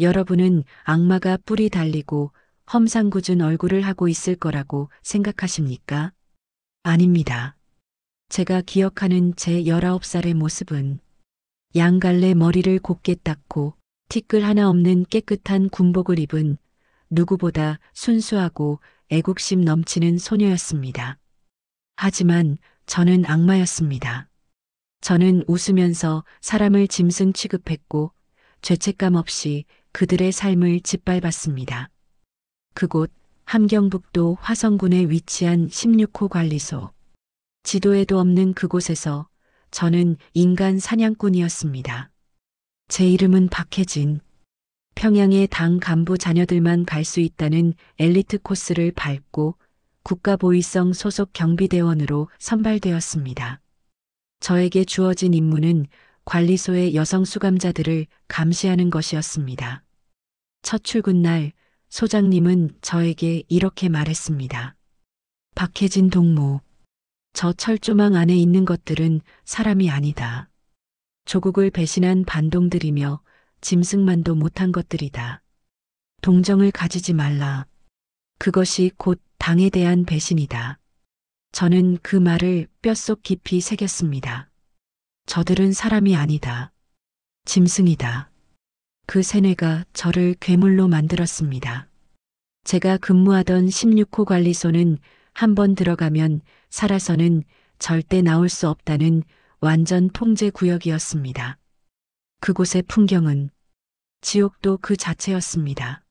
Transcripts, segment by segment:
여러분은 악마가 뿔이 달리고 험상궂은 얼굴을 하고 있을 거라고 생각하십니까? 아닙니다. 제가 기억하는 제 19살의 모습은 양갈래 머리를 곱게 닦고 티끌 하나 없는 깨끗한 군복을 입은 누구보다 순수하고 애국심 넘치는 소녀였습니다. 하지만 저는 악마였습니다. 저는 웃으면서 사람을 짐승 취급했고 죄책감 없이 그들의 삶을 짓밟았습니다. 그곳 함경북도 화성군에 위치한 16호 관리소. 지도에도 없는 그곳에서 저는 인간 사냥꾼이었습니다. 제 이름은 박혜진. 평양의 당 간부 자녀들만 갈 수 있다는 엘리트 코스를 밟고 국가보위성 소속 경비대원으로 선발되었습니다. 저에게 주어진 임무는 관리소의 여성 수감자들을 감시하는 것이었습니다. 첫 출근 날 소장님은 저에게 이렇게 말했습니다. 박혜진 동무, 저 철조망 안에 있는 것들은 사람이 아니다. 조국을 배신한 반동들이며 짐승만도 못한 것들이다. 동정을 가지지 말라. 그것이 곧 당에 대한 배신이다. 저는 그 말을 뼛속 깊이 새겼습니다. 저들은 사람이 아니다. 짐승이다. 그 세뇌가 저를 괴물로 만들었습니다. 제가 근무하던 16호 관리소는 한번 들어가면 살아서는 절대 나올 수 없다는 완전 통제 구역이었습니다. 그곳의 풍경은 지옥도 그 자체였습니다.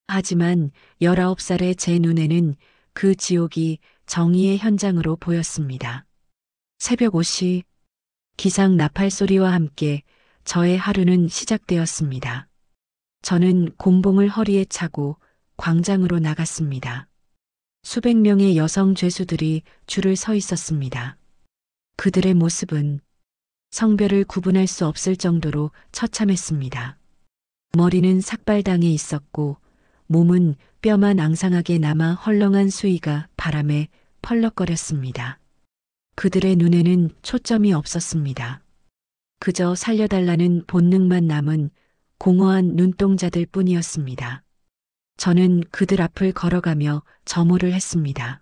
하지만 19살의 제 눈에는 그 지옥이 정의의 현장으로 보였습니다. 새벽 5시 기상 나팔 소리와 함께 저의 하루는 시작되었습니다. 저는 곤봉을 허리에 차고 광장으로 나갔습니다. 수백 명의 여성 죄수들이 줄을 서 있었습니다. 그들의 모습은 성별을 구분할 수 없을 정도로 처참했습니다. 머리는 삭발당해 있었고 몸은 뼈만 앙상하게 남아 헐렁한 수위가 바람에 펄럭거렸습니다. 그들의 눈에는 초점이 없었습니다. 그저 살려달라는 본능만 남은 공허한 눈동자들 뿐이었습니다. 저는 그들 앞을 걸어가며 점호를 했습니다.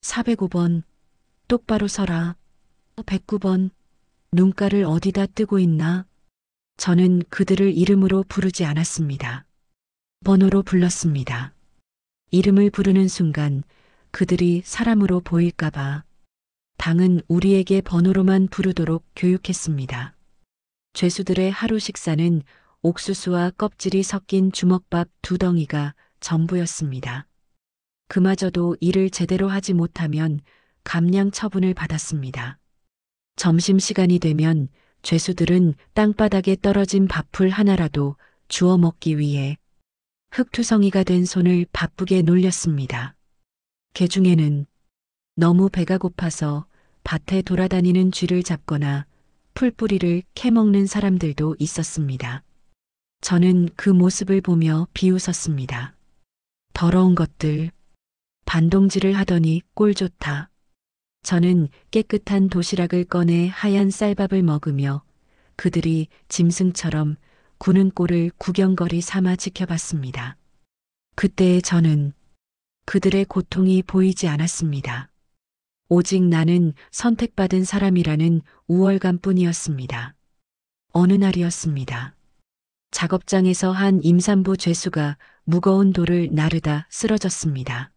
405번, 똑바로 서라. 109번, 눈가를 어디다 뜨고 있나? 저는 그들을 이름으로 부르지 않았습니다. 번호로 불렀습니다. 이름을 부르는 순간 그들이 사람으로 보일까봐 당은 우리에게 번호로만 부르도록 교육했습니다. 죄수들의 하루 식사는 옥수수와 껍질이 섞인 주먹밥 2덩이가 전부였습니다. 그마저도 일을 제대로 하지 못하면 감량 처분을 받았습니다. 점심시간이 되면 죄수들은 땅바닥에 떨어진 밥풀 하나라도 주워 먹기 위해 흙투성이가 된 손을 바쁘게 놀렸습니다. 개 중에는 너무 배가 고파서 밭에 돌아다니는 쥐를 잡거나 풀뿌리를 캐먹는 사람들도 있었습니다. 저는 그 모습을 보며 비웃었습니다. 더러운 것들, 반동질을 하더니 꼴 좋다. 저는 깨끗한 도시락을 꺼내 하얀 쌀밥을 먹으며 그들이 짐승처럼 구는 꼴을 구경거리 삼아 지켜봤습니다. 그때의 저는 그들의 고통이 보이지 않았습니다. 오직 나는 선택받은 사람이라는 우월감뿐이었습니다. 어느 날이었습니다. 작업장에서 한 임산부 죄수가 무거운 돌을 나르다 쓰러졌습니다.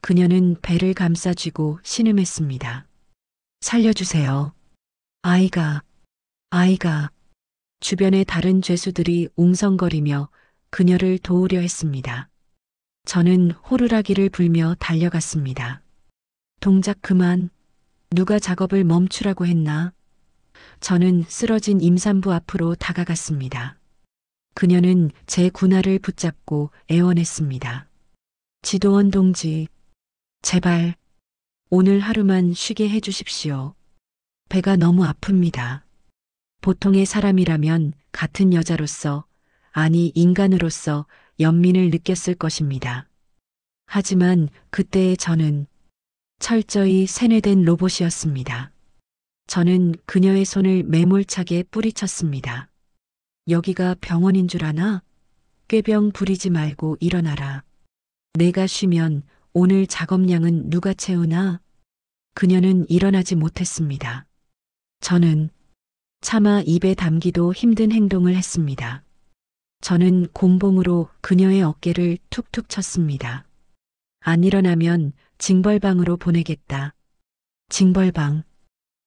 그녀는 배를 감싸쥐고 신음했습니다. 살려주세요. 아이가. 주변의 다른 죄수들이 웅성거리며 그녀를 도우려 했습니다. 저는 호루라기를 불며 달려갔습니다. 동작 그만. 누가 작업을 멈추라고 했나? 저는 쓰러진 임산부 앞으로 다가갔습니다. 그녀는 제 군화를 붙잡고 애원했습니다. 지도원 동지, 제발 오늘 하루만 쉬게 해주십시오. 배가 너무 아픕니다. 보통의 사람이라면 같은 여자로서, 아니 인간으로서 연민을 느꼈을 것입니다. 하지만 그때의 저는 철저히 세뇌된 로봇이었습니다. 저는 그녀의 손을 매몰차게 뿌리쳤습니다. 여기가 병원인 줄 아나? 꾀병 부리지 말고 일어나라. 내가 쉬면 오늘 작업량은 누가 채우나? 그녀는 일어나지 못했습니다. 저는 차마 입에 담기도 힘든 행동을 했습니다. 저는 곤봉으로 그녀의 어깨를 툭툭 쳤습니다. 안 일어나면 징벌방으로 보내겠다. 징벌방.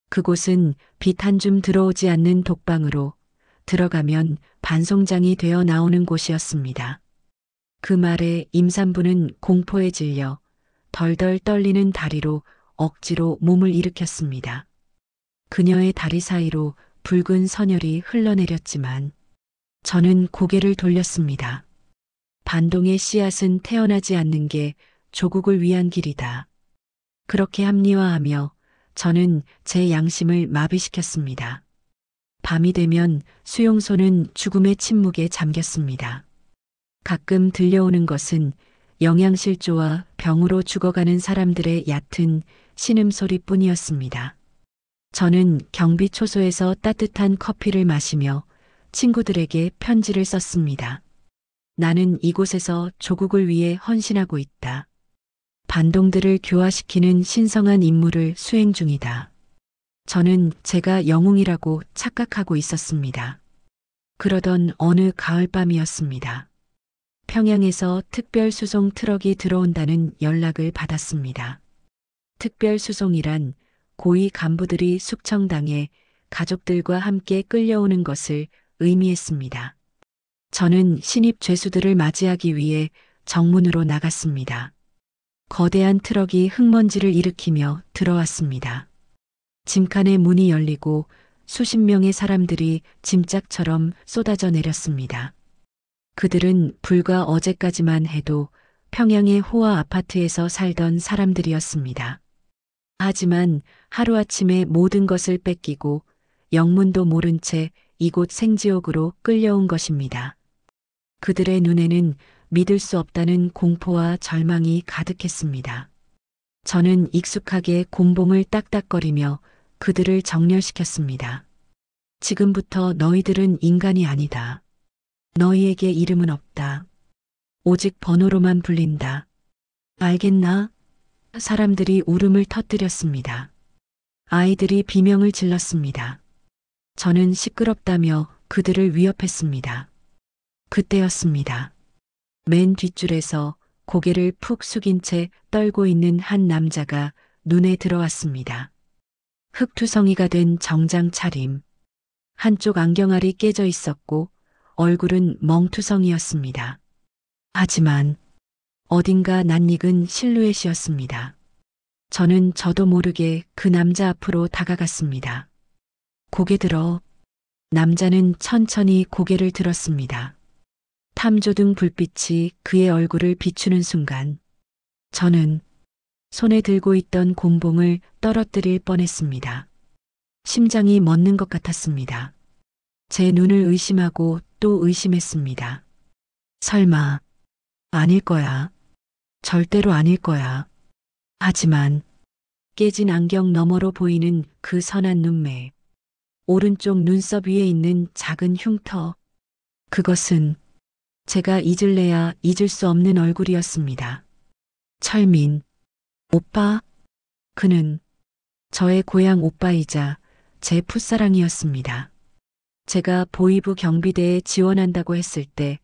그곳은 빛 한 줌 들어오지 않는 독방으로 들어가면 반송장이 되어 나오는 곳이었습니다. 그 말에 임산부는 공포에 질려 덜덜 떨리는 다리로 억지로 몸을 일으켰습니다. 그녀의 다리 사이로 붉은 선혈이 흘러내렸지만 저는 고개를 돌렸습니다. 반동의 씨앗은 태어나지 않는 게 조국을 위한 길이다. 그렇게 합리화하며 저는 제 양심을 마비시켰습니다. 밤이 되면 수용소는 죽음의 침묵에 잠겼습니다. 가끔 들려오는 것은 영양실조와 병으로 죽어가는 사람들의 얕은 신음소리뿐이었습니다. 저는 경비초소에서 따뜻한 커피를 마시며 친구들에게 편지를 썼습니다. 나는 이곳에서 조국을 위해 헌신하고 있다. 반동들을 교화시키는 신성한 임무를 수행 중이다. 저는 제가 영웅이라고 착각하고 있었습니다. 그러던 어느 가을밤이었습니다. 평양에서 특별수송 트럭이 들어온다는 연락을 받았습니다. 특별수송이란 고위 간부들이 숙청당해 가족들과 함께 끌려오는 것을 의미했습니다. 저는 신입 죄수들을 맞이하기 위해 정문으로 나갔습니다. 거대한 트럭이 흙먼지를 일으키며 들어왔습니다. 짐칸의 문이 열리고 수십 명의 사람들이 짐짝처럼 쏟아져 내렸습니다. 그들은 불과 어제까지만 해도 평양의 호화 아파트에서 살던 사람들이었습니다. 하지만 하루아침에 모든 것을 뺏기고 영문도 모른 채 이곳 생지옥으로 끌려온 것입니다. 그들의 눈에는 믿을 수 없다는 공포와 절망이 가득했습니다. 저는 익숙하게 곤봉을 딱딱거리며 그들을 정렬시켰습니다. 지금부터 너희들은 인간이 아니다. 너희에게 이름은 없다. 오직 번호로만 불린다. 알겠나? 사람들이 울음을 터뜨렸습니다. 아이들이 비명을 질렀습니다. 저는 시끄럽다며 그들을 위협했습니다. 그때였습니다. 맨 뒷줄에서 고개를 푹 숙인 채 떨고 있는 한 남자가 눈에 들어왔습니다. 흙투성이가 된 정장 차림. 한쪽 안경알이 깨져 있었고 얼굴은 멍투성이었습니다. 하지만 어딘가 낯익은 실루엣이었습니다. 저는 저도 모르게 그 남자 앞으로 다가갔습니다. 고개 들어. 남자는 천천히 고개를 들었습니다. 탐조등 불빛이 그의 얼굴을 비추는 순간 저는 손에 들고 있던 곤봉을 떨어뜨릴 뻔했습니다. 심장이 멎는 것 같았습니다. 제 눈을 의심하고 또 의심했습니다. 설마 아닐 거야. 절대로 아닐 거야. 하지만 깨진 안경 너머로 보이는 그 선한 눈매, 오른쪽 눈썹 위에 있는 작은 흉터, 그것은 제가 잊을래야 잊을 수 없는 얼굴이었습니다. 철민, 오빠? 그는 저의 고향 오빠이자 제 풋사랑이었습니다. 제가 보이부 경비대에 지원한다고 했을 때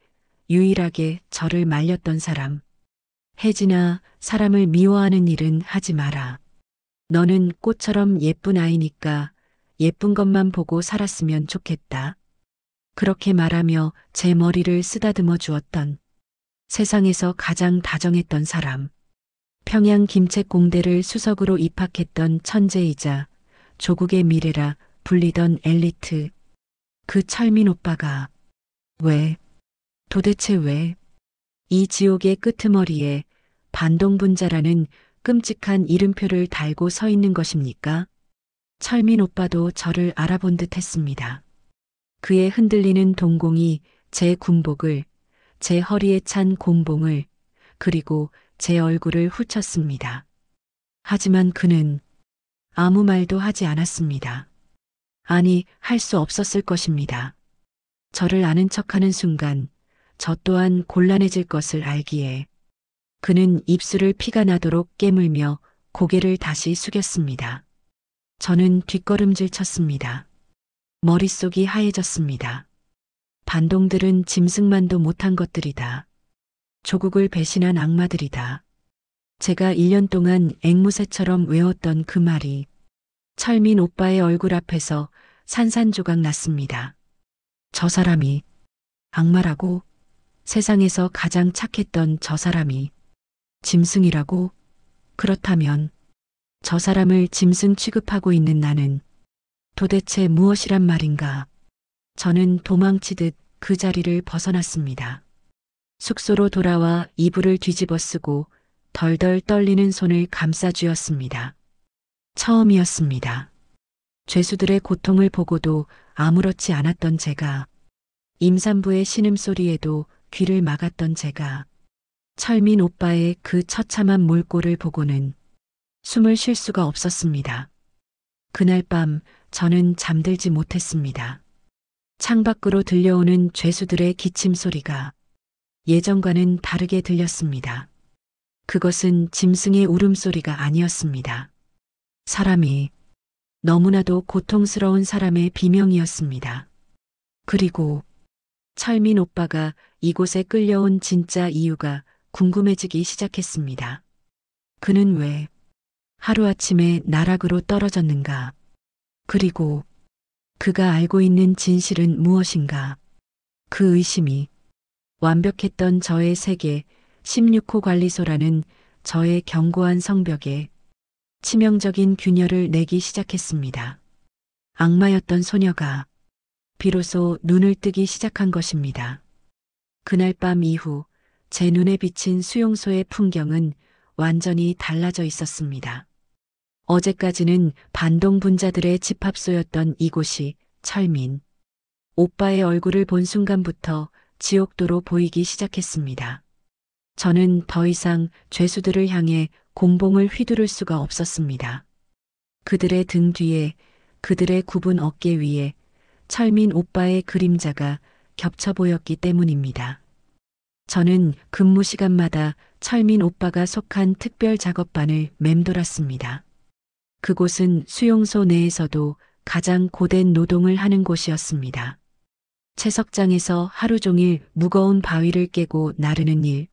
유일하게 저를 말렸던 사람. 혜진아, 사람을 미워하는 일은 하지 마라. 너는 꽃처럼 예쁜 아이니까 예쁜 것만 보고 살았으면 좋겠다. 그렇게 말하며 제 머리를 쓰다듬어 주었던 세상에서 가장 다정했던 사람. 평양 김책공대를 수석으로 입학했던 천재이자 조국의 미래라 불리던 엘리트. 그 철민 오빠가 왜, 도대체 왜, 이 지옥의 끄트머리에 반동분자라는 끔찍한 이름표를 달고 서 있는 것입니까? 철민 오빠도 저를 알아본 듯 했습니다. 그의 흔들리는 동공이 제 군복을, 제 허리에 찬 곤봉을, 그리고 제 얼굴을 훑쳤습니다. 하지만 그는 아무 말도 하지 않았습니다. 아니, 할 수 없었을 것입니다. 저를 아는 척하는 순간 저 또한 곤란해질 것을 알기에 그는 입술을 피가 나도록 깨물며 고개를 다시 숙였습니다. 저는 뒷걸음질 쳤습니다. 머릿속이 하얘졌습니다. 반동들은 짐승만도 못한 것들이다. 조국을 배신한 악마들이다. 제가 1년 동안 앵무새처럼 외웠던 그 말이 철민 오빠의 얼굴 앞에서 산산조각 났습니다. 저 사람이 악마라고? 세상에서 가장 착했던 저 사람이 짐승이라고? 그렇다면 저 사람을 짐승 취급하고 있는 나는 도대체 무엇이란 말인가? 저는 도망치듯 그 자리를 벗어났습니다. 숙소로 돌아와 이불을 뒤집어 쓰고 덜덜 떨리는 손을 감싸 쥐었습니다. 처음이었습니다. 죄수들의 고통을 보고도 아무렇지 않았던 제가, 임산부의 신음소리에도 귀를 막았던 제가, 철민 오빠의 그 처참한 몰골을 보고는 숨을 쉴 수가 없었습니다. 그날 밤 저는 잠들지 못했습니다. 창밖으로 들려오는 죄수들의 기침 소리가 예전과는 다르게 들렸습니다. 그것은 짐승의 울음소리가 아니었습니다. 사람이, 너무나도 고통스러운 사람의 비명이었습니다. 그리고 철민 오빠가 이곳에 끌려온 진짜 이유가 궁금해지기 시작했습니다. 그는 왜 하루아침에 나락으로 떨어졌는가? 그리고 그가 알고 있는 진실은 무엇인가? 그 의심이 완벽했던 저의 세계 16호 관리소라는 저의 견고한 성벽에 치명적인 균열을 내기 시작했습니다. 악마였던 소녀가 비로소 눈을 뜨기 시작한 것입니다. 그날 밤 이후 제 눈에 비친 수용소의 풍경은 완전히 달라져 있었습니다. 어제까지는 반동분자들의 집합소였던 이곳이 철민 오빠의 얼굴을 본 순간부터 지옥도로 보이기 시작했습니다. 저는 더 이상 죄수들을 향해 곤봉을 휘두를 수가 없었습니다. 그들의 등 뒤에, 그들의 굽은 어깨 위에 철민 오빠의 그림자가 겹쳐 보였기 때문입니다. 저는 근무 시간마다 철민 오빠가 속한 특별 작업반을 맴돌았습니다. 그곳은 수용소 내에서도 가장 고된 노동을 하는 곳이었습니다. 채석장에서 하루 종일 무거운 바위를 깨고 나르는 일,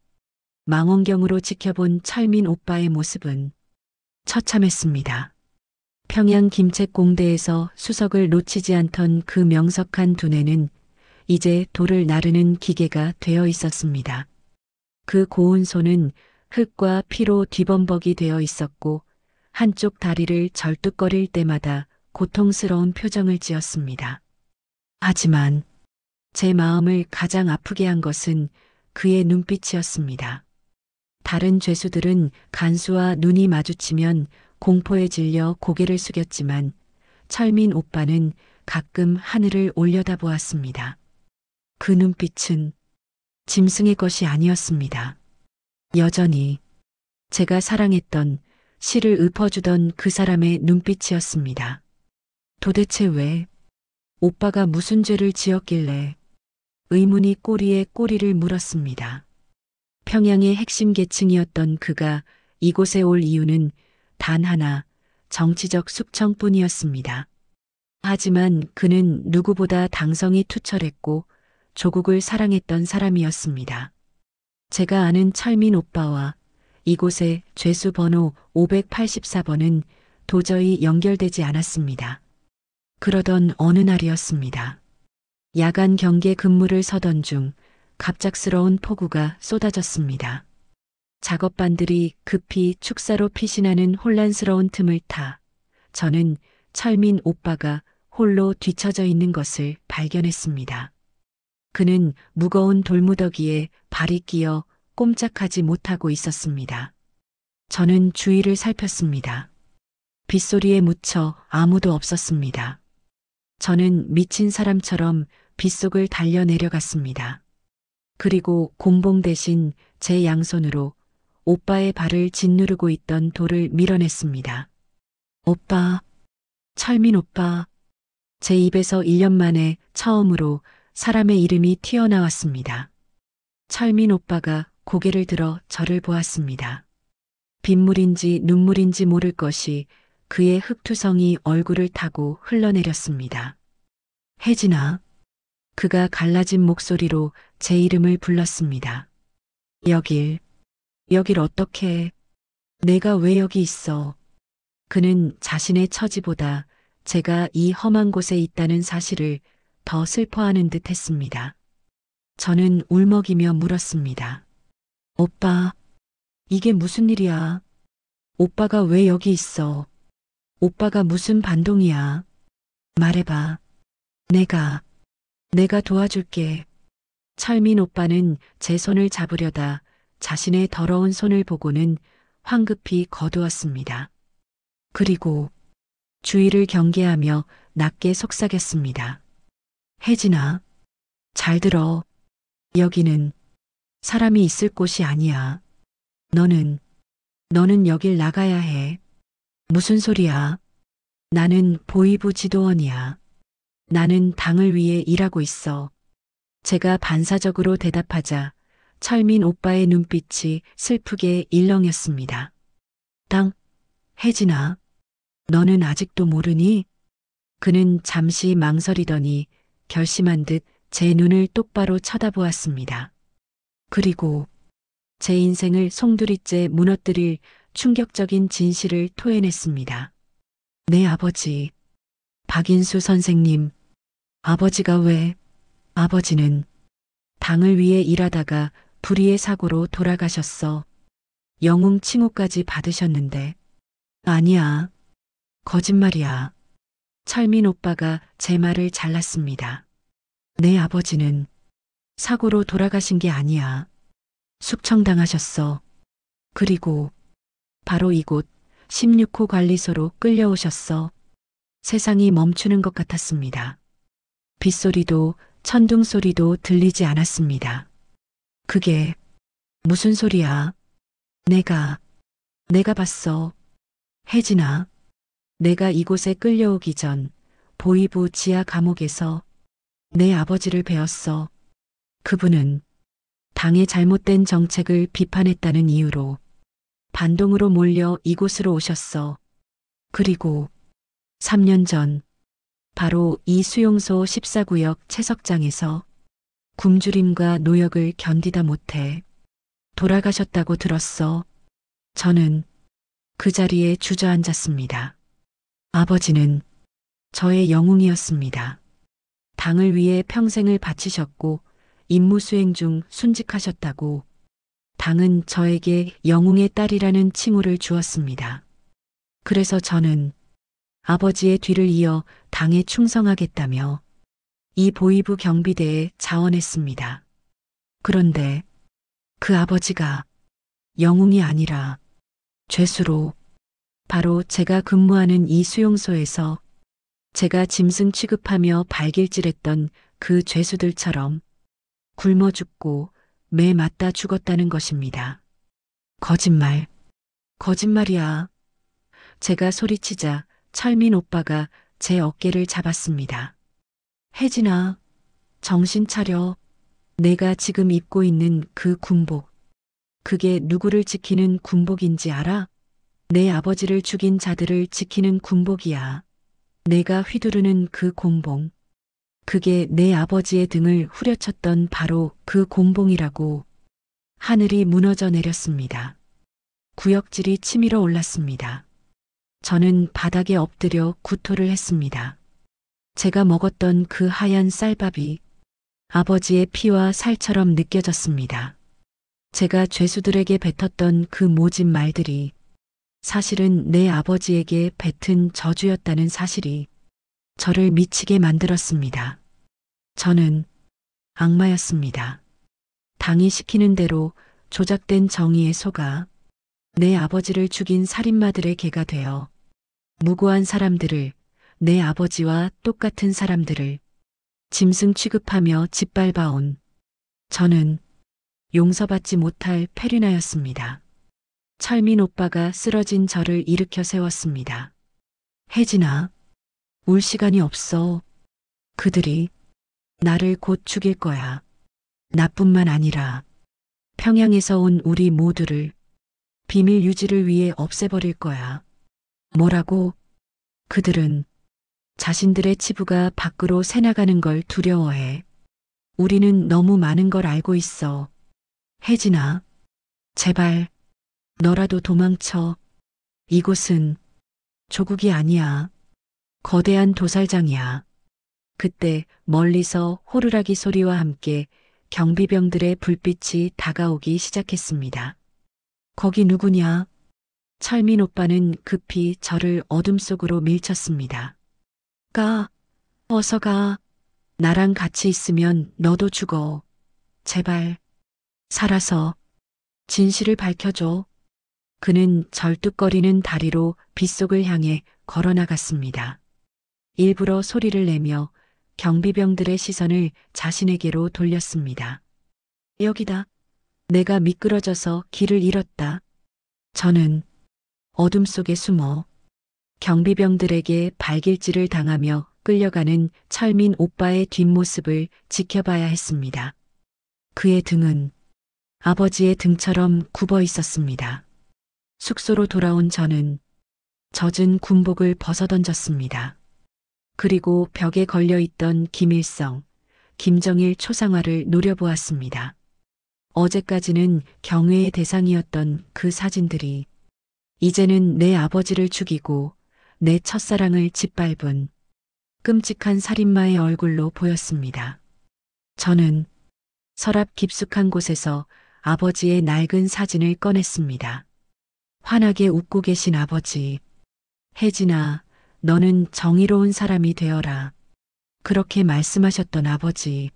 망원경으로 지켜본 철민 오빠의 모습은 처참했습니다. 평양 김책공대에서 수석을 놓치지 않던 그 명석한 두뇌는 이제 돌을 나르는 기계가 되어 있었습니다. 그 고운 손은 흙과 피로 뒤범벅이 되어 있었고 한쪽 다리를 절뚝거릴 때마다 고통스러운 표정을 지었습니다. 하지만 제 마음을 가장 아프게 한 것은 그의 눈빛이었습니다. 다른 죄수들은 간수와 눈이 마주치면 공포에 질려 고개를 숙였지만 철민 오빠는 가끔 하늘을 올려다보았습니다. 그 눈빛은 짐승의 것이 아니었습니다. 여전히 제가 사랑했던, 시를 읊어주던 그 사람의 눈빛이었습니다. 도대체 왜? 오빠가 무슨 죄를 지었길래? 의문이 꼬리에 꼬리를 물었습니다. 평양의 핵심 계층이었던 그가 이곳에 올 이유는 단 하나, 정치적 숙청뿐이었습니다. 하지만 그는 누구보다 당성이 투철했고 조국을 사랑했던 사람이었습니다. 제가 아는 철민 오빠와 이곳의 죄수 번호 584번은 도저히 연결되지 않았습니다. 그러던 어느 날이었습니다. 야간 경계 근무를 서던 중 갑작스러운 폭우가 쏟아졌습니다. 작업반들이 급히 축사로 피신하는 혼란스러운 틈을 타 저는 철민 오빠가 홀로 뒤처져 있는 것을 발견했습니다. 그는 무거운 돌무더기에 발이 끼어 꼼짝하지 못하고 있었습니다. 저는 주위를 살폈습니다. 빗소리에 묻혀 아무도 없었습니다. 저는 미친 사람처럼 빗속을 달려 내려갔습니다. 그리고 곤봉 대신 제 양손으로 오빠의 발을 짓누르고 있던 돌을 밀어냈습니다. 오빠, 철민 오빠. 제 입에서 1년 만에 처음으로 사람의 이름이 튀어나왔습니다. 철민 오빠가 고개를 들어 저를 보았습니다. 빗물인지 눈물인지 모를 것이 그의 흙투성이 얼굴을 타고 흘러내렸습니다. 혜진아. 그가 갈라진 목소리로 제 이름을 불렀습니다. 여길 어떻게, 내가 왜 여기 있어? 그는 자신의 처지보다 제가 이 험한 곳에 있다는 사실을 더 슬퍼하는 듯 했습니다. 저는 울먹이며 물었습니다. 오빠, 이게 무슨 일이야? 오빠가 왜 여기 있어? 오빠가 무슨 반동이야? 말해봐. 내가 도와줄게. 철민 오빠는 제 손을 잡으려다 자신의 더러운 손을 보고는 황급히 거두었습니다. 그리고 주위를 경계하며 낮게 속삭였습니다. 혜진아, 잘 들어. 여기는 사람이 있을 곳이 아니야. 너는 여길 나가야 해. 무슨 소리야? 나는 보이부 지도원이야. 나는 당을 위해 일하고 있어. 제가 반사적으로 대답하자 철민 오빠의 눈빛이 슬프게 일렁였습니다. 혜진아, 너는 아직도 모르니? 그는 잠시 망설이더니 결심한 듯 제 눈을 똑바로 쳐다보았습니다. 그리고 제 인생을 송두리째 무너뜨릴 충격적인 진실을 토해냈습니다. 내 아버지, 박인수 선생님, 아버지가 왜, 아버지는 당을 위해 일하다가 불의의 사고로 돌아가셨어. 영웅 칭호까지 받으셨는데. 아니야. 거짓말이야. 철민 오빠가 제 말을 잘랐습니다. 내 아버지는 사고로 돌아가신 게 아니야. 숙청당하셨어. 그리고 바로 이곳 16호 관리소로 끌려오셨어. 세상이 멈추는 것 같았습니다. 빗소리도 천둥 소리도 들리지 않았습니다. 그게 무슨 소리야? 내가 봤어. 혜진아, 내가 이곳에 끌려오기 전 보이부 지하 감옥에서 내 아버지를 배웠어. 그분은 당의 잘못된 정책을 비판했다는 이유로 반동으로 몰려 이곳으로 오셨어. 그리고 3년 전 바로 이 수용소 14구역 채석장에서 굶주림과 노역을 견디다 못해 돌아가셨다고 들었어. 저는 그 자리에 주저앉았습니다. 아버지는 저의 영웅이었습니다. 당을 위해 평생을 바치셨고 임무 수행 중 순직하셨다고 당은 저에게 영웅의 딸이라는 칭호를 주었습니다. 그래서 저는 아버지의 뒤를 이어 당에 충성하겠다며 이 보이부 경비대에 자원했습니다. 그런데 그 아버지가 영웅이 아니라 죄수로 바로 제가 근무하는 이 수용소에서 제가 짐승 취급하며 발길질했던 그 죄수들처럼 굶어 죽고 매 맞다 죽었다는 것입니다. 거짓말이야. 제가 소리치자 철민 오빠가 제 어깨를 잡았습니다. 혜진아, 정신 차려. 내가 지금 입고 있는 그 군복. 그게 누구를 지키는 군복인지 알아? 내 아버지를 죽인 자들을 지키는 군복이야. 내가 휘두르는 그 곤봉. 그게 내 아버지의 등을 후려쳤던 바로 그 곤봉이라고. 하늘이 무너져 내렸습니다. 구역질이 치밀어 올랐습니다. 저는 바닥에 엎드려 구토를 했습니다. 제가 먹었던 그 하얀 쌀밥이 아버지의 피와 살처럼 느껴졌습니다. 제가 죄수들에게 뱉었던 그 모진 말들이 사실은 내 아버지에게 뱉은 저주였다는 사실이 저를 미치게 만들었습니다. 저는 악마였습니다. 당이 시키는 대로 조작된 정의에 속아 내 아버지를 죽인 살인마들의 개가 되어 무고한 사람들을, 내 아버지와 똑같은 사람들을 짐승 취급하며 짓밟아온 저는 용서받지 못할 페류나였습니다. 철민 오빠가 쓰러진 저를 일으켜 세웠습니다. 혜진아, 울 시간이 없어. 그들이 나를 곧 죽일 거야. 나뿐만 아니라 평양에서 온 우리 모두를 비밀 유지를 위해 없애버릴 거야. 뭐라고? 그들은 자신들의 치부가 밖으로 새나가는 걸 두려워해. 우리는 너무 많은 걸 알고 있어. 혜진아, 제발, 너라도 도망쳐. 이곳은 조국이 아니야. 거대한 도살장이야. 그때 멀리서 호루라기 소리와 함께 경비병들의 불빛이 다가오기 시작했습니다. 거기 누구냐? 철민 오빠는 급히 저를 어둠 속으로 밀쳤습니다. 가, 어서 가. 나랑 같이 있으면 너도 죽어. 제발, 살아서 진실을 밝혀줘. 그는 절뚝거리는 다리로 빗속을 향해 걸어나갔습니다. 일부러 소리를 내며 경비병들의 시선을 자신에게로 돌렸습니다. 여기다. 내가 미끄러져서 길을 잃었다. 저는 어둠 속에 숨어 경비병들에게 발길질을 당하며 끌려가는 철민 오빠의 뒷모습을 지켜봐야 했습니다. 그의 등은 아버지의 등처럼 굽어 있었습니다. 숙소로 돌아온 저는 젖은 군복을 벗어던졌습니다. 그리고 벽에 걸려있던 김일성, 김정일 초상화를 노려보았습니다. 어제까지는 경외의 대상이었던 그 사진들이 이제는 내 아버지를 죽이고 내 첫사랑을 짓밟은 끔찍한 살인마의 얼굴로 보였습니다. 저는 서랍 깊숙한 곳에서 아버지의 낡은 사진을 꺼냈습니다. 환하게 웃고 계신 아버지. 혜진아, 너는 정의로운 사람이 되어라. 그렇게 말씀하셨던 아버지.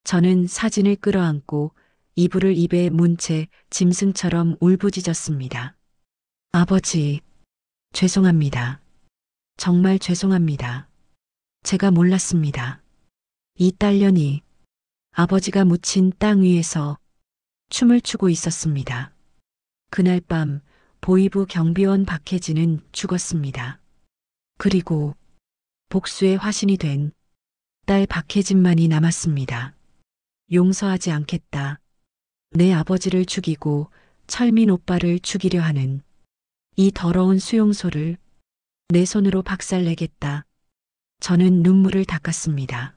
저는 사진을 끌어안고 이불을 입에 문 채 짐승처럼 울부짖었습니다. 아버지, 죄송합니다. 정말 죄송합니다. 제가 몰랐습니다. 이 딸년이 아버지가 묻힌 땅 위에서 춤을 추고 있었습니다. 그날 밤 보이부 경비원 박혜진은 죽었습니다. 그리고 복수의 화신이 된 딸 박혜진만이 남았습니다. 용서하지 않겠다. 내 아버지를 죽이고 철민 오빠를 죽이려 하는 이 더러운 수용소를 내 손으로 박살내겠다. 저는 눈물을 닦았습니다.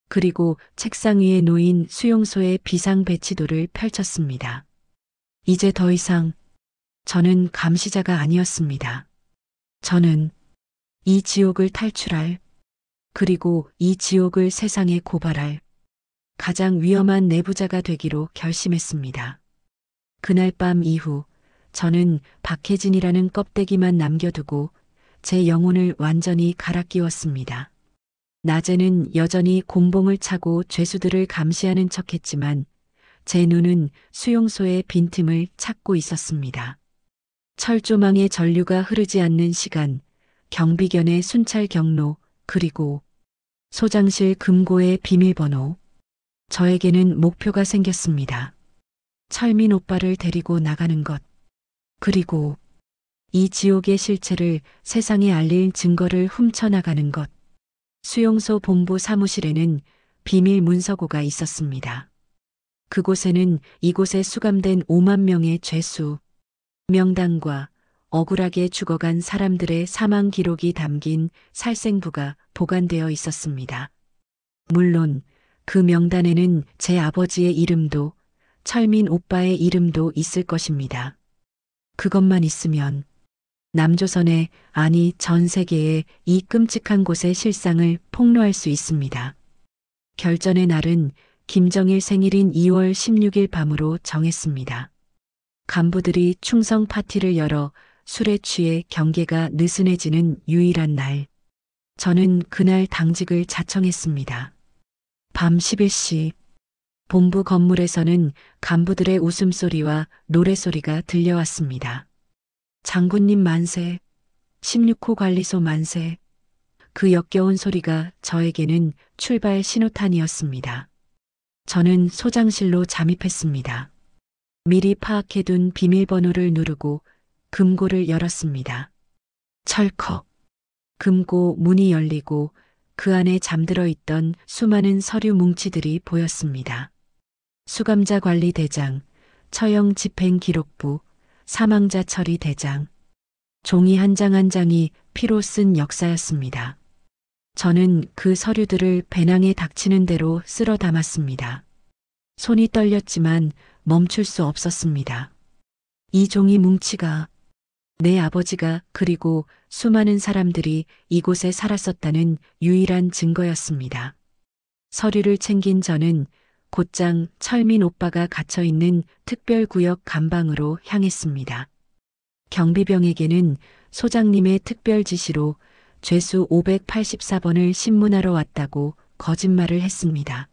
그리고 책상 위에 놓인 수용소의 비상 배치도를 펼쳤습니다. 이제 더 이상 저는 감시자가 아니었습니다. 저는 이 지옥을 탈출할, 그리고 이 지옥을 세상에 고발할 가장 위험한 내부자가 되기로 결심했습니다. 그날 밤 이후 저는 박혜진이라는 껍데기만 남겨두고 제 영혼을 완전히 갈아 끼웠습니다. 낮에는 여전히 곤봉을 차고 죄수들을 감시하는 척했지만 제 눈은 수용소의 빈틈을 찾고 있었습니다. 철조망의 전류가 흐르지 않는 시간, 경비견의 순찰 경로, 그리고 소장실 금고의 비밀번호. 저에게는 목표가 생겼습니다. 철민 오빠를 데리고 나가는 것. 그리고 이 지옥의 실체를 세상에 알릴 증거를 훔쳐나가는 것. 수용소 본부 사무실에는 비밀 문서고가 있었습니다. 그곳에는 이곳에 수감된 5만 명의 죄수, 명단과 억울하게 죽어간 사람들의 사망 기록이 담긴 살생부가 보관되어 있었습니다. 물론 그 명단에는 제 아버지의 이름도 철민 오빠의 이름도 있을 것입니다. 그것만 있으면 남조선의, 아니 전 세계의 이 끔찍한 곳의 실상을 폭로할 수 있습니다. 결전의 날은 김정일 생일인 2월 16일 밤으로 정했습니다. 간부들이 충성 파티를 열어 술에 취해 경계가 느슨해지는 유일한 날. 저는 그날 당직을 자청했습니다. 밤 11시 본부 건물에서는 간부들의 웃음소리와 노래소리가 들려왔습니다. 장군님 만세, 16호 관리소 만세. 그 역겨운 소리가 저에게는 출발 신호탄이었습니다. 저는 소장실로 잠입했습니다. 미리 파악해둔 비밀번호를 누르고 금고를 열었습니다. 철컥. 금고 문이 열리고 그 안에 잠들어 있던 수많은 서류 뭉치들이 보였습니다. 수감자 관리 대장, 처형 집행 기록부, 사망자 처리 대장. 종이 한 장 한 장이 피로 쓴 역사였습니다. 저는 그 서류들을 배낭에 닥치는 대로 쓸어 담았습니다. 손이 떨렸지만 멈출 수 없었습니다. 이 종이 뭉치가 내 아버지가 그리고 수많은 사람들이 이곳에 살았었다는 유일한 증거였습니다. 서류를 챙긴 저는 곧장 철민 오빠가 갇혀 있는 특별구역 감방으로 향했습니다. 경비병에게는 소장님의 특별 지시로 죄수 584번을 신문하러 왔다고 거짓말을 했습니다.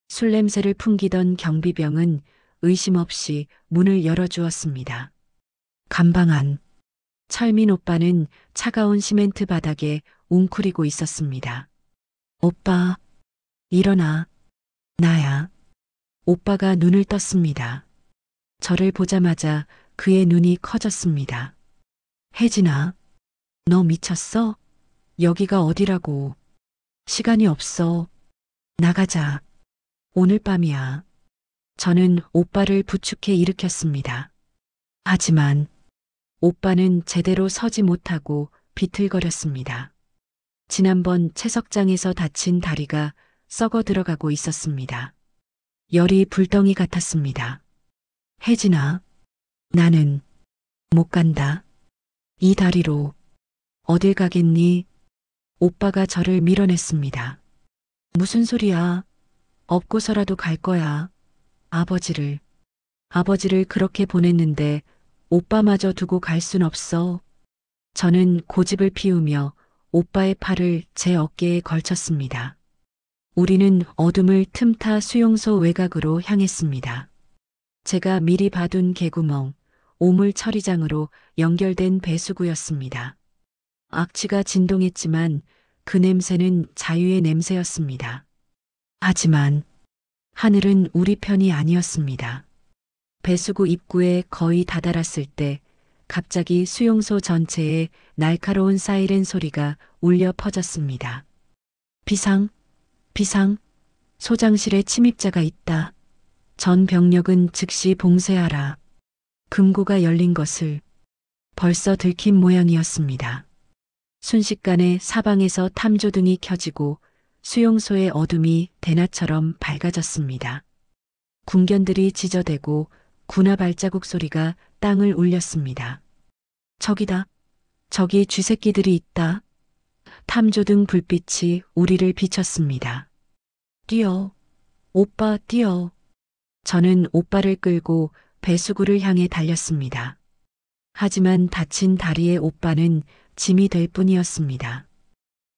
술 냄새를 풍기던 경비병은 의심 없이 문을 열어주었습니다. 감방 안. 철민 오빠는 차가운 시멘트 바닥에 웅크리고 있었습니다. 오빠, 일어나. 나야. 오빠가 눈을 떴습니다. 저를 보자마자 그의 눈이 커졌습니다. 혜진아, 너 미쳤어? 여기가 어디라고? 시간이 없어. 나가자. 오늘 밤이야. 저는 오빠를 부축해 일으켰습니다. 하지만 오빠는 제대로 서지 못하고 비틀거렸습니다. 지난번 채석장에서 다친 다리가 썩어 들어가고 있었습니다. 열이 불덩이 같았습니다. 혜진아, 나는 못 간다. 이 다리로 어딜 가겠니? 오빠가 저를 밀어냈습니다. 무슨 소리야? 업고서라도 갈 거야. 아버지를 그렇게 보냈는데 오빠마저 두고 갈 순 없어. 저는 고집을 피우며 오빠의 팔을 제 어깨에 걸쳤습니다. 우리는 어둠을 틈타 수용소 외곽으로 향했습니다. 제가 미리 봐둔 개구멍, 오물 처리장으로 연결된 배수구였습니다. 악취가 진동했지만 그 냄새는 자유의 냄새였습니다. 하지만 하늘은 우리 편이 아니었습니다. 배수구 입구에 거의 다다랐을 때 갑자기 수용소 전체에 날카로운 사이렌 소리가 울려 퍼졌습니다. 비상, 소장실에 침입자가 있다. 전 병력은 즉시 봉쇄하라. 금고가 열린 것을 벌써 들킨 모양이었습니다. 순식간에 사방에서 탐조등이 켜지고 수용소의 어둠이 대낮처럼 밝아졌습니다. 군견들이 지저대고 군화 발자국 소리가 땅을 울렸습니다. 저기다. 저기 쥐새끼들이 있다. 탐조등 불빛이 우리를 비쳤습니다. 뛰어. 오빠 뛰어. 저는 오빠를 끌고 배수구를 향해 달렸습니다. 하지만 다친 다리의 오빠는 짐이 될 뿐이었습니다.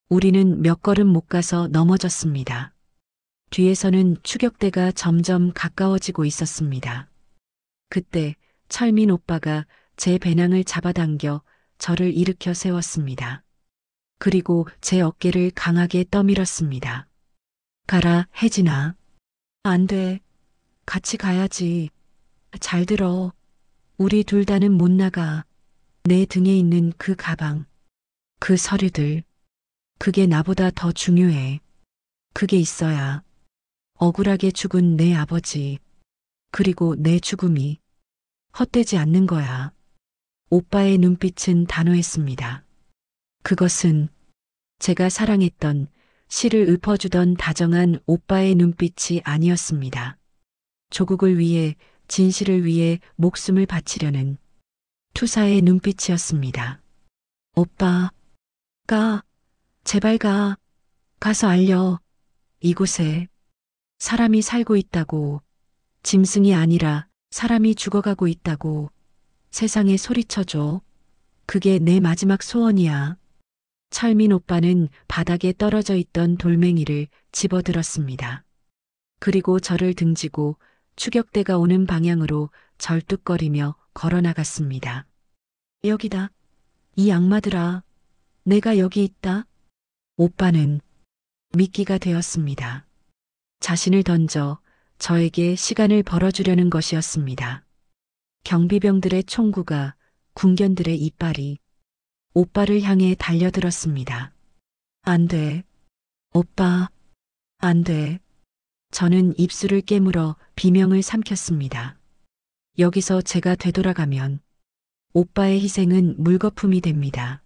우리는 몇 걸음 못 가서 넘어졌습니다. 뒤에서는 추격대가 점점 가까워지고 있었습니다. 그때 철민 오빠가 제 배낭을 잡아당겨 저를 일으켜 세웠습니다. 그리고 제 어깨를 강하게 떠밀었습니다. 가라, 혜진아. 안 돼. 같이 가야지. 잘 들어. 우리 둘 다는 못 나가. 내 등에 있는 그 가방, 그 서류들, 그게 나보다 더 중요해. 그게 있어야 억울하게 죽은 내 아버지, 그리고 내 죽음이 헛되지 않는 거야. 오빠의 눈빛은 단호했습니다. 그것은 제가 사랑했던, 시를 읊어주던 다정한 오빠의 눈빛이 아니었습니다. 조국을 위해, 진실을 위해 목숨을 바치려는 투사의 눈빛이었습니다. 오빠, 가, 제발 가, 가서 알려. 이곳에 사람이 살고 있다고, 짐승이 아니라 사람이 죽어가고 있다고. 세상에 소리쳐줘. 그게 내 마지막 소원이야. 철민 오빠는 바닥에 떨어져 있던 돌멩이를 집어들었습니다. 그리고 저를 등지고 추격대가 오는 방향으로 절뚝거리며 걸어나갔습니다. 여기다. 이 악마들아. 내가 여기 있다. 오빠는 미끼가 되었습니다. 자신을 던져 저에게 시간을 벌어주려는 것이었습니다. 경비병들의 총구가, 군견들의 이빨이 오빠를 향해 달려들었습니다. 안 돼. 오빠, 안 돼. 저는 입술을 깨물어 비명을 삼켰습니다. 여기서 제가 되돌아가면 오빠의 희생은 물거품이 됩니다.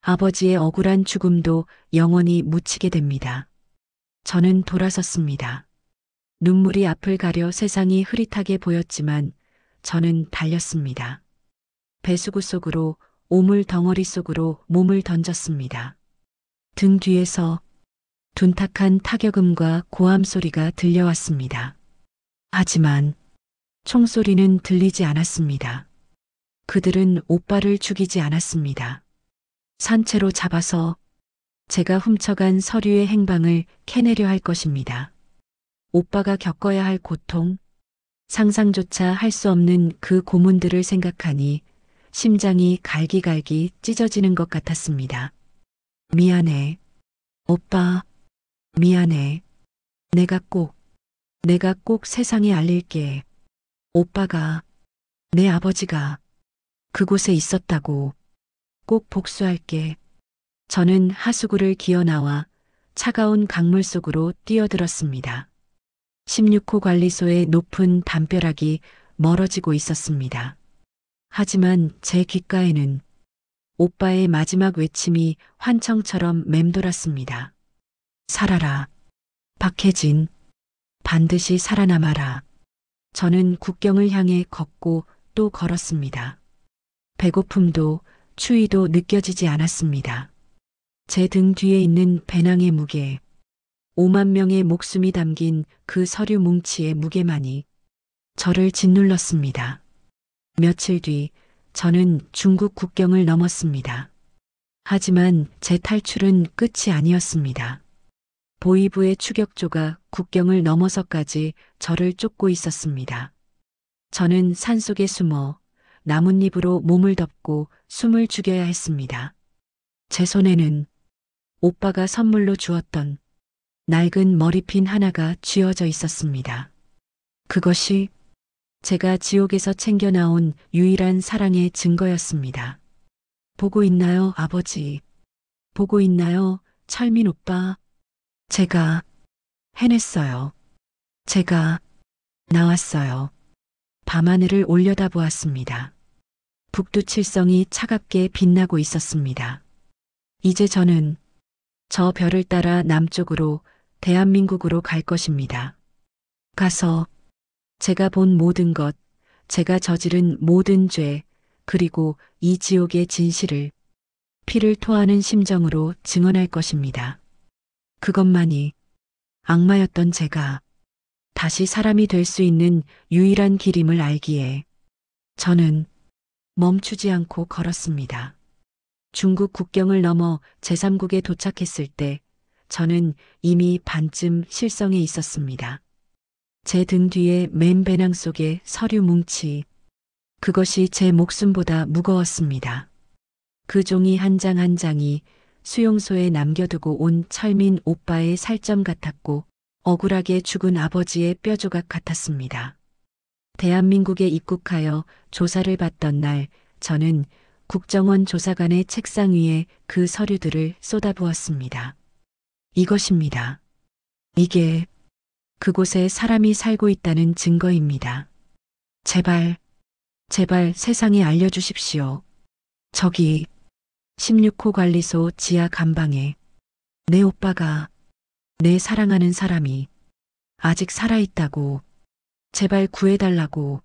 아버지의 억울한 죽음도 영원히 묻히게 됩니다. 저는 돌아섰습니다. 눈물이 앞을 가려 세상이 흐릿하게 보였지만 저는 달렸습니다. 배수구 속으로, 오물 덩어리 속으로 몸을 던졌습니다. 등 뒤에서 둔탁한 타격음과 고함 소리가 들려왔습니다. 하지만 총소리는 들리지 않았습니다. 그들은 오빠를 죽이지 않았습니다. 산채로 잡아서 제가 훔쳐간 서류의 행방을 캐내려 할 것입니다. 오빠가 겪어야 할 고통, 상상조차 할 수 없는 그 고문들을 생각하니 심장이 갈기갈기 찢어지는 것 같았습니다. 미안해. 오빠, 미안해. 내가 꼭 세상에 알릴게. 오빠가, 내 아버지가 그곳에 있었다고. 꼭 복수할게. 저는 하수구를 기어 나와 차가운 강물 속으로 뛰어들었습니다. 16호 관리소의 높은 담벼락이 멀어지고 있었습니다. 하지만 제 귓가에는 오빠의 마지막 외침이 환청처럼 맴돌았습니다. 살아라. 박혜진. 반드시 살아남아라. 저는 국경을 향해 걷고 또 걸었습니다. 배고픔도 추위도 느껴지지 않았습니다. 제 등 뒤에 있는 배낭의 무게, 5만 명의 목숨이 담긴 그 서류 뭉치의 무게만이 저를 짓눌렀습니다. 며칠 뒤 저는 중국 국경을 넘었습니다. 하지만 제 탈출은 끝이 아니었습니다. 보이부의 추격조가 국경을 넘어서까지 저를 쫓고 있었습니다. 저는 산속에 숨어 나뭇잎으로 몸을 덮고 숨을 죽여야 했습니다. 제 손에는 오빠가 선물로 주었던 낡은 머리핀 하나가 쥐어져 있었습니다. 그것이 제가 지옥에서 챙겨 나온 유일한 사랑의 증거였습니다. 보고 있나요, 아버지? 보고 있나요, 철민 오빠? 제가 해냈어요. 제가 나왔어요. 밤하늘을 올려다보았습니다. 북두칠성이 차갑게 빛나고 있었습니다. 이제 저는 저 별을 따라 남쪽으로 대한민국으로 갈 것입니다. 가서 제가 본 모든 것, 제가 저지른 모든 죄, 그리고 이 지옥의 진실을 피를 토하는 심정으로 증언할 것입니다. 그것만이 악마였던 제가 다시 사람이 될 수 있는 유일한 길임을 알기에 저는 멈추지 않고 걸었습니다. 중국 국경을 넘어 제3국에 도착했을 때 저는 이미 반쯤 실성에 있었습니다. 제 등 뒤에 맨 배낭 속에 서류 뭉치, 그것이 제 목숨보다 무거웠습니다. 그 종이 한 장 한 장이 수용소에 남겨두고 온 철민 오빠의 살점 같았고 억울하게 죽은 아버지의 뼈조각 같았습니다. 대한민국에 입국하여 조사를 받던 날 저는 국정원 조사관의 책상 위에 그 서류들을 쏟아부었습니다. 이것입니다. 이게 그곳에 사람이 살고 있다는 증거입니다. 제발 세상에 알려주십시오. 저기 16호 관리소 지하 감방에 내 오빠가, 내 사랑하는 사람이 아직 살아있다고 제발 구해달라고.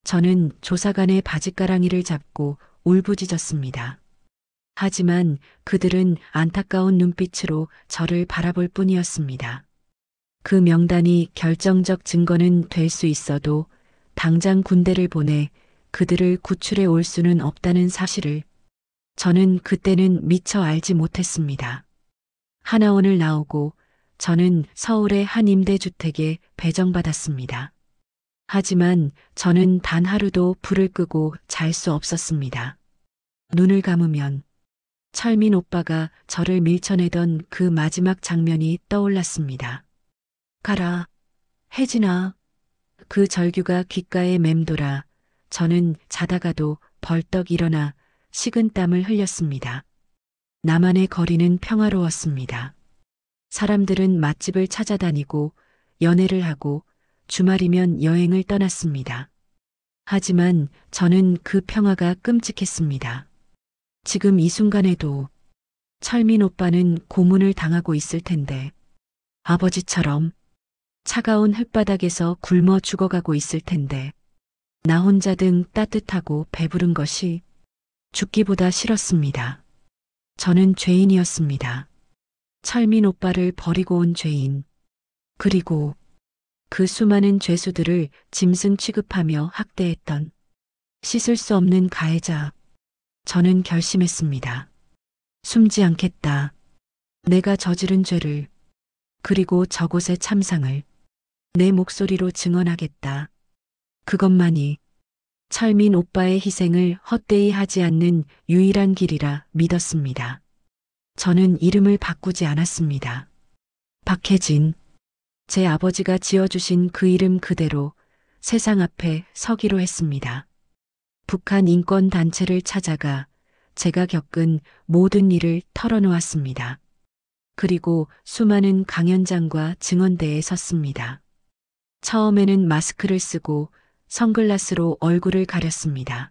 저는 조사관의 바짓가랑이를 잡고 울부짖었습니다. 하지만 그들은 안타까운 눈빛으로 저를 바라볼 뿐이었습니다. 그 명단이 결정적 증거는 될 수 있어도 당장 군대를 보내 그들을 구출해 올 수는 없다는 사실을 저는 그때는 미처 알지 못했습니다. 하나원을 나오고 저는 서울의 한 임대주택에 배정받았습니다. 하지만 저는 단 하루도 불을 끄고 잘 수 없었습니다. 눈을 감으면 철민 오빠가 저를 밀쳐내던 그 마지막 장면이 떠올랐습니다. 가라, 혜진아. 그 절규가 귓가에 맴돌아 저는 자다가도 벌떡 일어나 식은땀을 흘렸습니다. 나만의 거리는 평화로웠습니다. 사람들은 맛집을 찾아다니고 연애를 하고 주말이면 여행을 떠났습니다. 하지만 저는 그 평화가 끔찍했습니다. 지금 이 순간에도 철민 오빠는 고문을 당하고 있을 텐데 아버지처럼 차가운 흙바닥에서 굶어 죽어가고 있을 텐데 나 혼자 등 따뜻하고 배부른 것이 죽기보다 싫었습니다. 저는 죄인이었습니다. 철민 오빠를 버리고 온 죄인. 그리고 그 수많은 죄수들을 짐승 취급하며 학대했던 씻을 수 없는 가해자. 저는 결심했습니다. 숨지 않겠다. 내가 저지른 죄를, 그리고 저곳의 참상을 내 목소리로 증언하겠다. 그것만이 철민 오빠의 희생을 헛되이 하지 않는 유일한 길이라 믿었습니다. 저는 이름을 바꾸지 않았습니다. 박혜진. 제 아버지가 지어주신 그 이름 그대로 세상 앞에 서기로 했습니다. 북한 인권단체를 찾아가 제가 겪은 모든 일을 털어놓았습니다. 그리고 수많은 강연장과 증언대에 섰습니다. 처음에는 마스크를 쓰고 선글라스로 얼굴을 가렸습니다.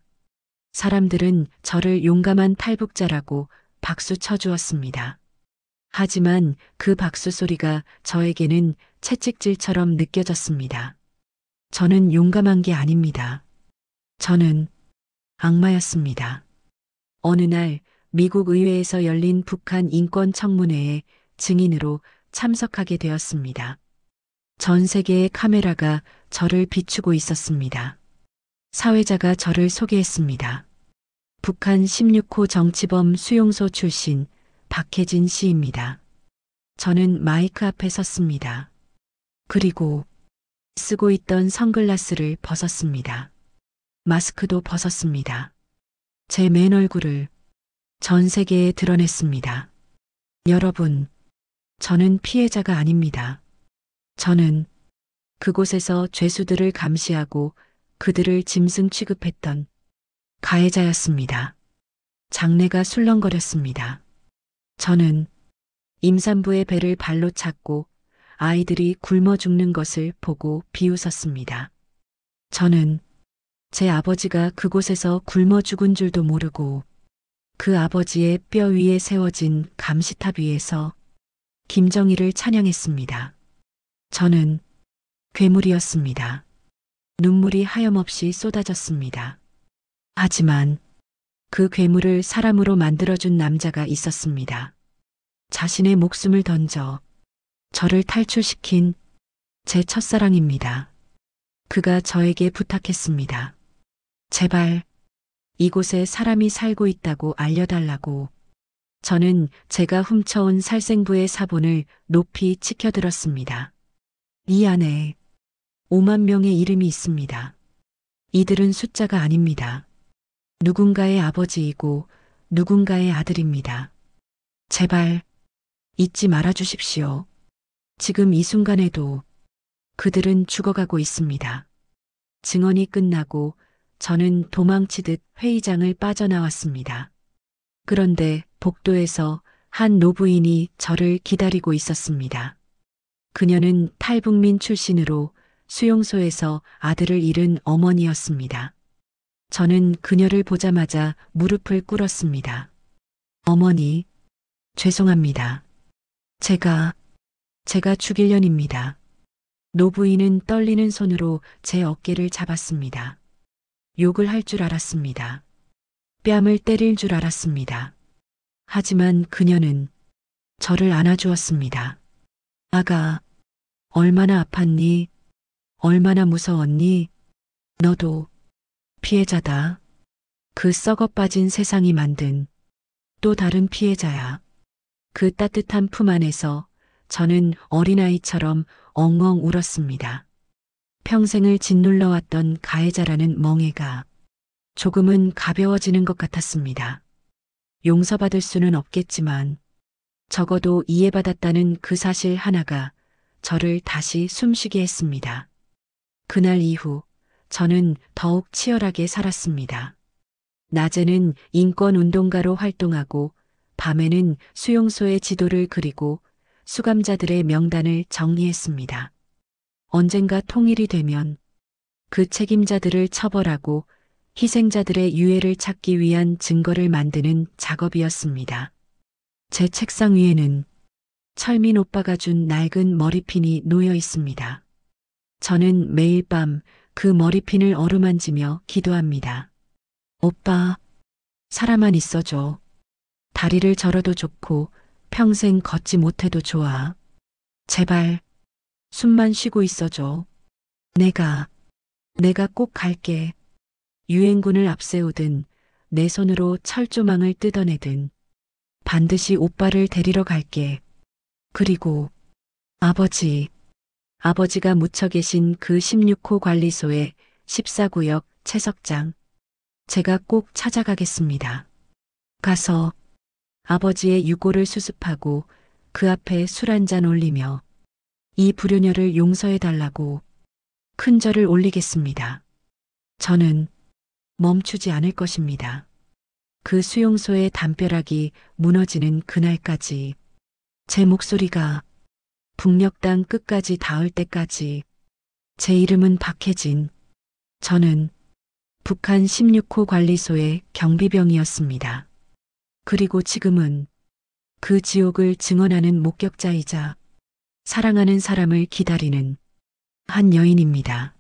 사람들은 저를 용감한 탈북자라고 박수 쳐주었습니다. 하지만 그 박수 소리가 저에게는 채찍질처럼 느껴졌습니다. 저는 용감한 게 아닙니다. 저는 악마였습니다. 어느 날 미국 의회에서 열린 북한 인권 청문회에 증인으로 참석하게 되었습니다. 전 세계의 카메라가 저를 비추고 있었습니다. 사회자가 저를 소개했습니다. 북한 16호 정치범 수용소 출신 박혜진 씨입니다. 저는 마이크 앞에 섰습니다. 그리고 쓰고 있던 선글라스를 벗었습니다. 마스크도 벗었습니다. 제 맨 얼굴을 전 세계에 드러냈습니다. 여러분, 저는 피해자가 아닙니다. 저는 그곳에서 죄수들을 감시하고 그들을 짐승 취급했던 가해자였습니다. 장내가 술렁거렸습니다. 저는 임산부의 배를 발로 찼고 아이들이 굶어 죽는 것을 보고 비웃었습니다. 저는 제 아버지가 그곳에서 굶어 죽은 줄도 모르고 그 아버지의 뼈 위에 세워진 감시탑 위에서 김정일을 찬양했습니다. 저는 괴물이었습니다. 눈물이 하염없이 쏟아졌습니다. 하지만 그 괴물을 사람으로 만들어준 남자가 있었습니다. 자신의 목숨을 던져 저를 탈출시킨 제 첫사랑입니다. 그가 저에게 부탁했습니다. 제발 이곳에 사람이 살고 있다고 알려달라고. 저는 제가 훔쳐온 살생부의 사본을 높이 치켜들었습니다. 이 안에 5만 명의 이름이 있습니다. 이들은 숫자가 아닙니다. 누군가의 아버지이고 누군가의 아들입니다. 제발 잊지 말아 주십시오. 지금 이 순간에도 그들은 죽어가고 있습니다. 증언이 끝나고 저는 도망치듯 회의장을 빠져나왔습니다. 그런데 복도에서 한 노부인이 저를 기다리고 있었습니다. 그녀는 탈북민 출신으로 수용소에서 아들을 잃은 어머니였습니다. 저는 그녀를 보자마자 무릎을 꿇었습니다. 어머니, 죄송합니다. 제가 죽일년입니다. 노부인은 떨리는 손으로 제 어깨를 잡았습니다. 욕을 할 줄 알았습니다. 뺨을 때릴 줄 알았습니다. 하지만 그녀는 저를 안아주었습니다. 아가, 얼마나 아팠니? 얼마나 무서웠니? 너도 피해자다. 그 썩어 빠진 세상이 만든 또 다른 피해자야. 그 따뜻한 품 안에서 저는 어린아이처럼 엉엉 울었습니다. 평생을 짓눌러왔던 가해자라는 멍해가 조금은 가벼워지는 것 같았습니다. 용서받을 수는 없겠지만 적어도 이해받았다는 그 사실 하나가 저를 다시 숨쉬게 했습니다. 그날 이후 저는 더욱 치열하게 살았습니다. 낮에는 인권운동가로 활동하고 밤에는 수용소의 지도를 그리고 수감자들의 명단을 정리했습니다. 언젠가 통일이 되면 그 책임자들을 처벌하고 희생자들의 유해를 찾기 위한 증거를 만드는 작업이었습니다. 제 책상 위에는 철민 오빠가 준 낡은 머리핀이 놓여 있습니다. 저는 매일 밤 그 머리핀을 어루만지며 기도합니다. 오빠, 살아만 있어줘. 다리를 절어도 좋고 평생 걷지 못해도 좋아. 제발 숨만 쉬고 있어줘. 내가 꼭 갈게. 유엔군을 앞세우든 내 손으로 철조망을 뜯어내든 반드시 오빠를 데리러 갈게. 그리고 아버지가 묻혀 계신 그 16호 관리소의 14구역 채석장. 제가 꼭 찾아가겠습니다. 가서 아버지의 유골을 수습하고 그 앞에 술 한 잔 올리며 이 불효녀를 용서해달라고 큰 절을 올리겠습니다. 저는 멈추지 않을 것입니다. 그 수용소의 담벼락이 무너지는 그날까지 제 목소리가 북녘 땅 끝까지 닿을 때까지 제 이름은 박혜진. 저는 북한 16호 관리소의 경비병이었습니다. 그리고 지금은 그 지옥을 증언하는 목격자이자 사랑하는 사람을 기다리는 한 여인입니다.